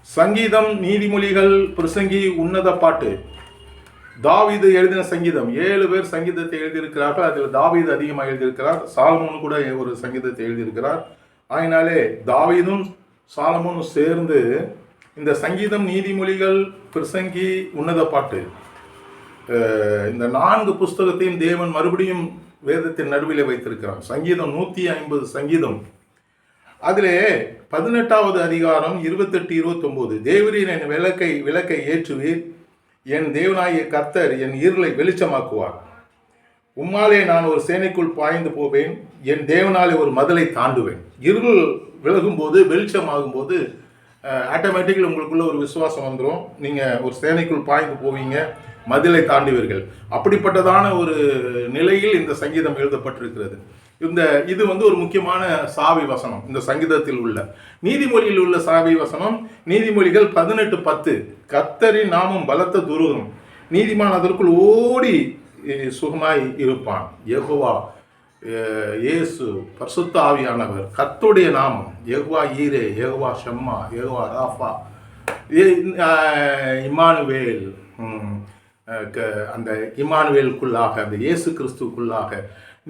சங்கீதம், நீதிமொழிகள், பிரசங்கி, உன்னத பாட்டு. தாவீது எழுதின சங்கீதம். 7 பேர் சங்கீதத்தை எழுதியிருக்கிறார்கள். அதில் தாவீது அதிகமாக எழுதியிருக்கிறார். சாலமோன் கூட ஒரு சங்கீதத்தை எழுதியிருக்கிறார். அதனாலே தாவீதும் சாலமோனும் சேர்ந்து இந்த சங்கீதம், நீதிமொழிகள், பிரசங்கி, உன்னத பாட்டு, இந்த 4 புஸ்தகத்தையும் தேவன் மறுபடியும் வேதத்தின் நடுவில் வைத்திருக்கிறார். சங்கீதம் 150 சங்கீதம். அதிலே 18வது அதிகாரம் 28, 29. தேவரீர் என் விளக்கை ஏற்றுவீர், என் தேவனாகிய கர்த்தர் என் இருளை வெளிச்சமாக்குவார். உம்மாலே நான் ஒரு சேனைக்குள் பாய்ந்து போவேன், என் தேவனாலே ஒரு மதிலை தாண்டுவேன். இருள் விலகும்போது, வெளிச்சமாகும் போது ஆட்டோமேட்டிக்கலி உங்களுக்குள்ள ஒரு விசுவாசம் வந்துடும். நீங்கள் ஒரு சேனைக்குள் பாய்ந்து போவீங்க, மதிலை தாண்டுவீர்கள். அப்படிப்பட்டதான ஒரு நிலையில் இந்த சங்கீதம் எழுதப்பட்டிருக்கிறது. இது ஒரு முக்கியமான சாவி வசனம் இந்த சங்கீதத்தில் உள்ள. நீதிமொழியில் உள்ள சாவி வசனம் நீதிமொழிகள் 18:10. கர்த்தரின் நாமம் பலத்த துருகம், நீதிமான் அதற்குள் ஓடி சுகமாய் இருப்பான். யெகோவா, இயேசு, பரிசுத்த ஆவியானவர், கர்த்தருடைய நாமம் யெகோவா ஈரே, யெகோவா ஷம்மா, யெகோவா ராஃபா, இம்மானுவேல். அந்த இம்மானுவேலுக்குள்ளாக, அந்த இயேசு கிறிஸ்துக்குள்ளாக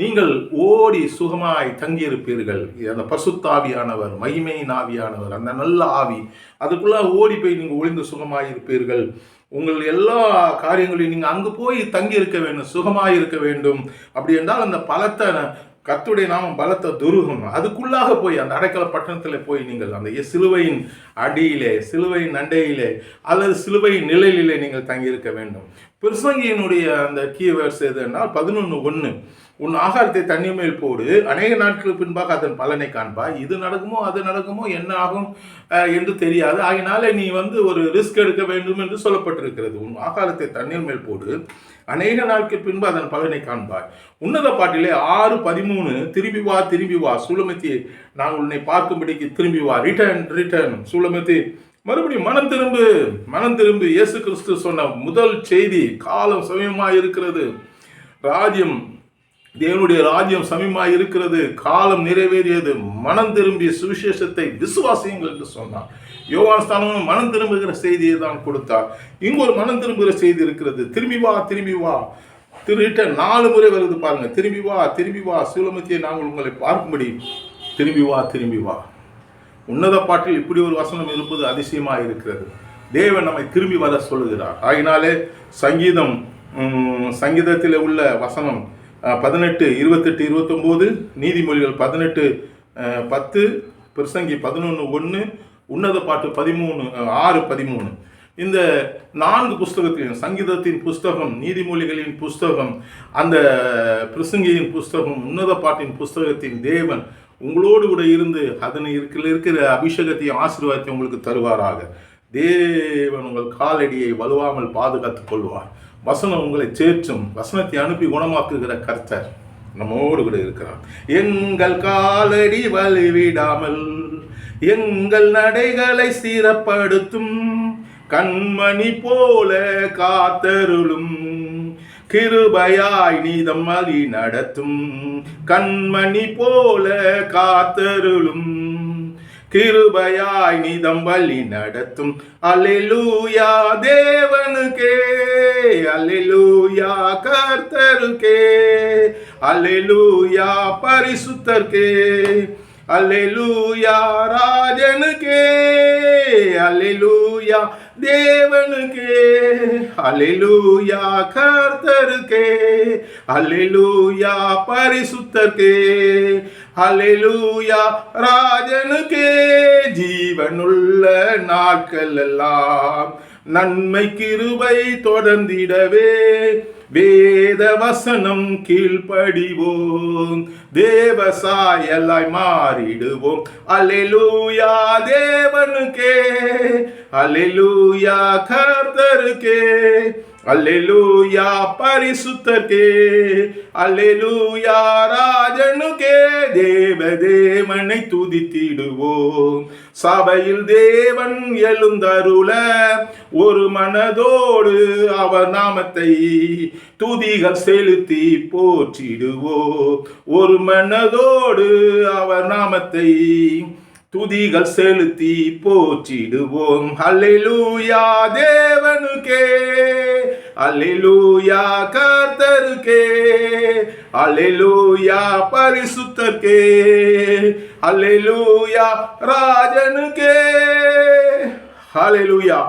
நீங்கள் ஓடி சுகமாய் தங்கியிருப்பீர்கள். அந்த பரிசுத்த ஆவியானவர், மகிமையின் ஆவியானவர், அந்த நல்ல ஆவி, அதுக்குள்ளே ஓடி போய் நீங்கள் ஒளிந்து சுகமாய் இருப்பீர்கள். உங்கள் எல்லா காரியங்களையும் நீங்கள் அங்கு போய் தங்கி இருக்க வேண்டும், சுகமாய் இருக்க வேண்டும். அப்படி என்றால் அந்த பலத்த கர்த்தருடைய நாமம் பலத்த துருகம், அதுக்குள்ளாக போய் அந்த அடைக்கல பட்டணத்தில் போய் நீங்கள் அந்த சிலுவையின் அடியிலே, சிலுவையின் அண்டையிலே அல்லது சிலுவையின் நிழலிலே நீங்கள் தங்கியிருக்க வேண்டும். பிரசங்கியினுடைய அந்த கீவேர்ட்ஸ் எது என்றால் 11:1. உன் ஆகாரத்தை தண்ணீர் மேல் போடு, அநேக நாட்களுக்கு பின்பாக அதன் பலனை காண்பாய். இது நடக்குமோ அது நடக்குமோ, என்ன ஆகும் என்று தெரியாது. ஆகினாலே நீ ஒரு ரிஸ்க் எடுக்க வேண்டும் என்று சொல்லப்பட்டிருக்கிறது. உன் ஆகாரத்தை தண்ணீர் மேல் போடு, அநேக நாட்கள் பின்பு அதன் பலனை காண்பாய். உன்னத பாட்டிலே 6:13. திரும்பி வா, திரும்பி வா சூலமத்தி, நான் உன்னை பார்க்கும்படிக்கு திரும்பி வா. ரிட்டர்ன் சூலமத்தி, மறுபடியும் மனம் திரும்பு, மனம் திரும்பு. இயேசு கிறிஸ்து சொன்ன முதல் செய்தி, காலம் சமயமாக இருக்கிறது, ராஜ்யம், தேவனுடைய ராஜ்யம் சமயமாக இருக்கிறது, காலம் நிறைவேறியது, மனம் திரும்பிய சுவிசேஷத்தை விசுவாசியுங்கள் என்று சொன்னார். யோவான் ஸ்தானமும் மனம் திரும்புகிற செய்தியை தான் கொடுத்தார். இங்கு ஒரு மனம் திரும்புகிற செய்தி இருக்கிறது. திரும்பி வா, திரும்பி வா. ரிட்டர்ன் 4 முறை வருது பாருங்க. திரும்பி வா, திரும்பி வா சூலமத்தியை நாங்கள் உங்களை பார்க்கும்படி திரும்பி வா, திரும்பி வா. உன்னத பாட்டில் இப்படி ஒரு வசனம் இருப்பது அதிசயமாக இருக்கிறது. தேவன் நம்மை திரும்பி வர சொல்லுகிறார். ஆகினாலே சங்கீதத்தில் உள்ள வசனம் 18, 28, 29, நீதிமொழிகள் 18:10, பிரசங்கி 11:1, உன்னத பாட்டு 6:13. இந்த 4 புஸ்தகத்திலும், சங்கீதத்தின் புஸ்தகம், நீதிமொழிகளின் புஸ்தகம், அந்த பிரசங்கியின் புஸ்தகம், உன்னத பாட்டின் புஸ்தகத்தின் தேவன் உங்களோடு கூட இருந்து அதனை இருக்கிற அபிஷேகத்தையும் ஆசீர்வாதத்தையும் உங்களுக்கு தருவாராக. தேவன் உங்கள் காலடியை வலுவாமல் பாதுகாத்துக் கொள்வார். வசனம் உங்களை சேற்றும், வசனத்தை அனுப்பி குணமாக்குகிற கர்த்தர் நம்மோடு கூட இருக்கிறார். எங்கள் காலடி வலுவிடாமல் எங்கள் நடைகளை ஸ்திரப்படுத்தும், கண்மணி போல காத்தருளும், கிருபையாய் நீதம் வழி நடத்தும், கண்மணி போல காத்தருளும், கிருபையாய் நீதம் வழி நடத்தும். அல்லேலூயா தேவனுக்கே, அல்லேலூயா கர்த்தருக்கே, அல்லேலூயா பரிசுத்தர்க்கே, அல்லேலூயா ராஜனுக்கே, அல்லேலூயா தேவனுக்கே, அல்லேலூயா கர்த்தருக்கே, அல்லேலூயா பரிசுத்தர்க்கே, அல்லேலூயா ராஜனுக்கே. ஜீவனுள்ள நாட்கள் எல்லாம் நன்மை கிருபை தொடர்ந்திடவே வேத வசனம் கீழ்ப்படிவோம், தேவசாயலாய் மாறிடுவோம். அல்லேலூயா தேவனுக்கே, அல்லேலூயா கர்த்தருக்கே, அல்லேலூயா பரிசுத்தர்க்கே, அல்லேலூயா ராஜனுக்கே. தேவனை துதித்திடுவோம், சபையில் தேவன் எழுந்தருள ஒரு மனதோடு அவர் நாமத்தை துதிகள் செலுத்தி போற்றிடுவோம். ஒரு மனதோடு அவர் நாமத்தை துதிகள் செலுத்தி போற்றிடுவோம். அல்லேலூயா தேவனுக்கே, அல்லேலூயா கர்த்தருக்கே, அல்லேலூயா பரிசுத்தர்க்கே, அல்லேலூயா ராஜனுக்கே. அல்லேலூயா.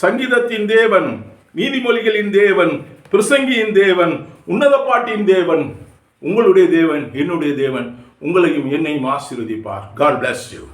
சங்கீதத்தின் தேவன், நீதிமொழிகளின் தேவன், பிரசங்கியின் தேவன், உன்னத பாட்டின் தேவன், உங்களுடைய தேவன், என்னுடைய தேவன் உங்களையும் என்னையும் ஆசீர்வதிப்பார். God bless you.